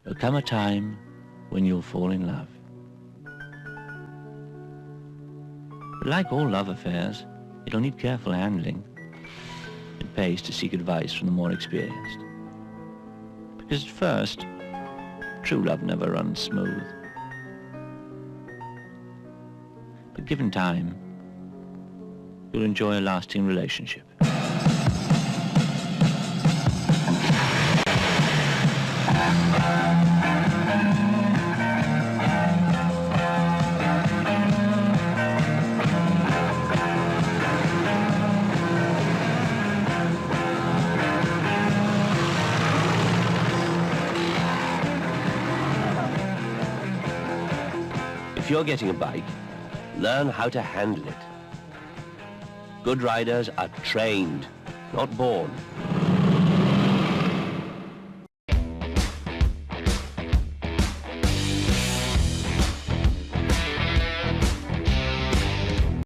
There'll come a time when you'll fall in love. But like all love affairs, it'll need careful handling. It pays to seek advice from the more experienced. Because at first, true love never runs smooth. But given time, you'll enjoy a lasting relationship. If you're getting a bike, learn how to handle it. Good riders are trained, not born.